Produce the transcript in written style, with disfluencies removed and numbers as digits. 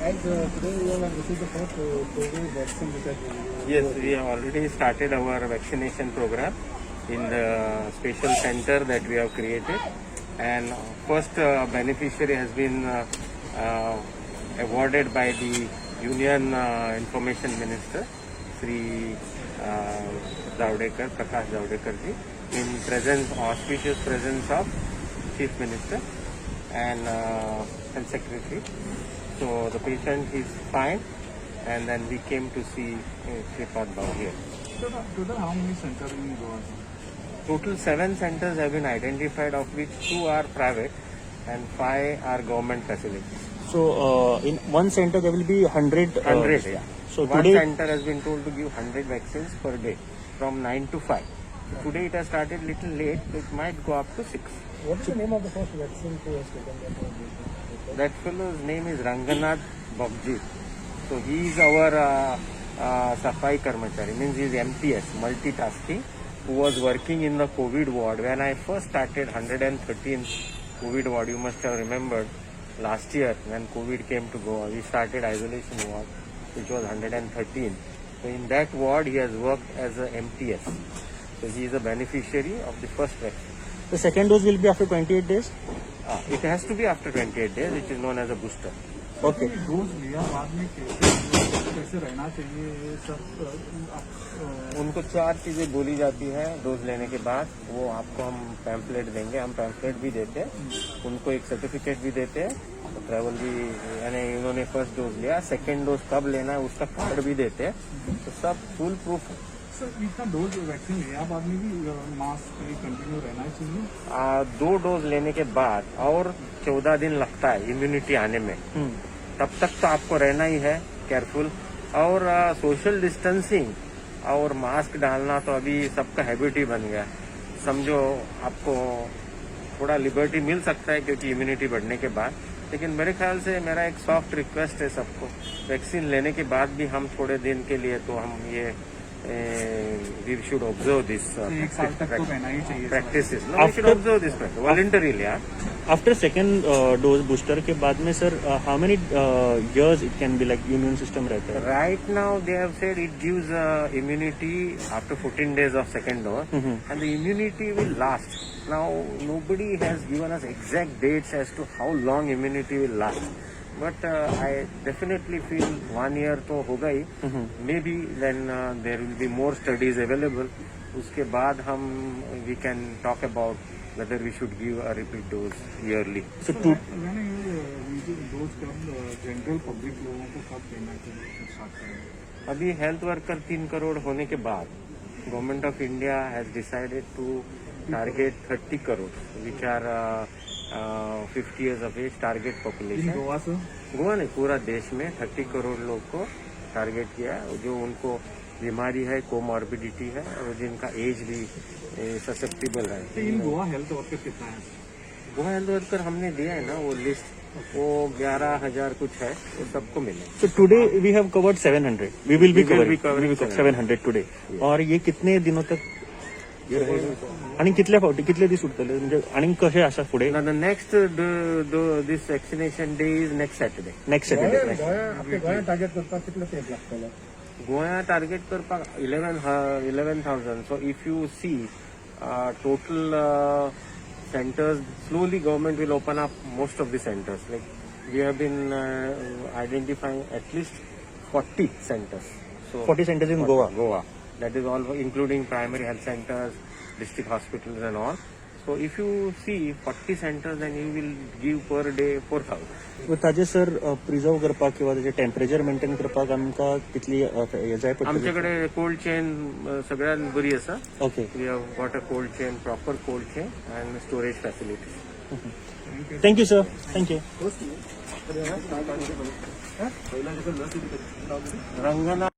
Today you have received the first COVID vaccine which has been. Yes, we have already started our vaccination program in the special center that we have created, and first beneficiary has been awarded by the Union Information Minister, Sri Prakash Javadekar ji, in auspicious presence of Chief Minister and Health Secretary. So the patient is fine, and then we came to see Shripad Bhau here. Today how many centers in Goa? Total 7 centers have been identified, of which 2 are private and 5 are government facilities. So in one center there will be 100. 100, yeah. So One today, center has been told to give 100 vaccines per day from 9 to 5. So today it has started little late, so it might go up to 6. What is the name of the first vaccine who has taken that? That fellow's name is Ranganath Babji. So he is our Safai Karmachari, means he is MTS, multitasking, who was working in the COVID ward. When I first started 113 COVID ward, you must have remembered last year when COVID came to Goa, we started isolation ward, which was 113. So in that ward, he has worked as a MTS. So he is a beneficiary of the first vaccine. the second dose will be after 28 days. It has to be after 28 days, which is known as a booster. Okay. Dose लिया बाद में कैसे रहना चाहिए ये सब उनको 4 चीजें बोली जाती है डोज लेने के बाद। वो आपको हम पैम्पलेट देंगे, हम पैम्पलेट भी देते हैं, उनको एक सर्टिफिकेट भी देते हैं, तो ट्रैवल भी, यानी उन्होंने फर्स्ट डोज लिया, सेकेंड डोज कब लेना है उसका कार्ड भी देते हैं, तो सब फुल प्रूफ। सर इतना डोज वैक्सीन लिया बाद में भी मास्क कंटिन्यू रहना चाहिए? 2 डोज लेने के बाद और 14 दिन लगता है इम्यूनिटी आने में, तब तक तो आपको रहना ही है केयरफुल। और सोशल डिस्टेंसिंग और मास्क डालना तो अभी सबका हैबिट ही बन गया। समझो आपको थोड़ा लिबर्टी मिल सकता है क्योंकि इम्यूनिटी बढ़ने के बाद, लेकिन मेरे ख्याल से मेरा एक सॉफ्ट रिक्वेस्ट है सबको, वैक्सीन लेने के बाद भी हम थोड़े दिन के लिए तो हम ये we should observe this एक साल तक तो रहना ही चाहिए practices. No, we should observe this voluntarily. Yeah. After second dose booster के बाद में sir, how many years it can be like immune system रहता है? Right now they have said it gives immunity after 14 days of second dose, and the immunity will last. Now nobody has given us exact dates as to how long immunity will last. But I definitely feel 1 year तो होगा ही. Maybe then there will be more studies available. उसके बाद हम we can talk about whether we should give a repeat dose yearly. So dose कब general public लोगों को कब देना चाहिए स्टार्ट करेंगे? अभी हेल्थ वर्कर 3 करोड़ होने के बाद government of India has decided to target 30 crore which are 50 years of age target population. Goa से गोवा नहीं, पूरा देश में 30 करोड़ लोग को टारगेट किया है, जो उनको बीमारी है, कोमॉर्बिडिटी है, और जिनका एज भी ससेप्टिबल है। इन गोवा हेल्थ वर्कर कितना है? गोवा हेल्थ वर्कर हमने दिया है ना वो लिस्ट, वो 11,000 कुछ है, वो सबको मिले। So today we have covered 700. We will be covering 700 today. और ये कितने दिनों तक आणि कितले दिवस उरतले म्हणजे आणि कशे आसा फुडें? Now the next this vaccination day is next Saturday. Next Saturday गोया टार्गेट करपाक कितलो तेंप लागतलो? गोया टार्गेट करपाक 11,000. So if you see total centers, slowly government will open up most of the centers. Like we have been identifying at least 40 centers. So 40 centers in Goa. Goa. That is all including primary health centers, district hospitals and all. So if you see 40 centers, then you will give per day 4,000. ताजे sir preserve करपाक किंवा त्याचे temperature maintain करपाक आमकां कितली हे जाय पडटली? आमच्याकडे कोल्ड चेन सगळ्यात बरी आसा. Okay. We have got a cold chain, proper cold chain and storage facilities. Thank you sir, thank you. Rangana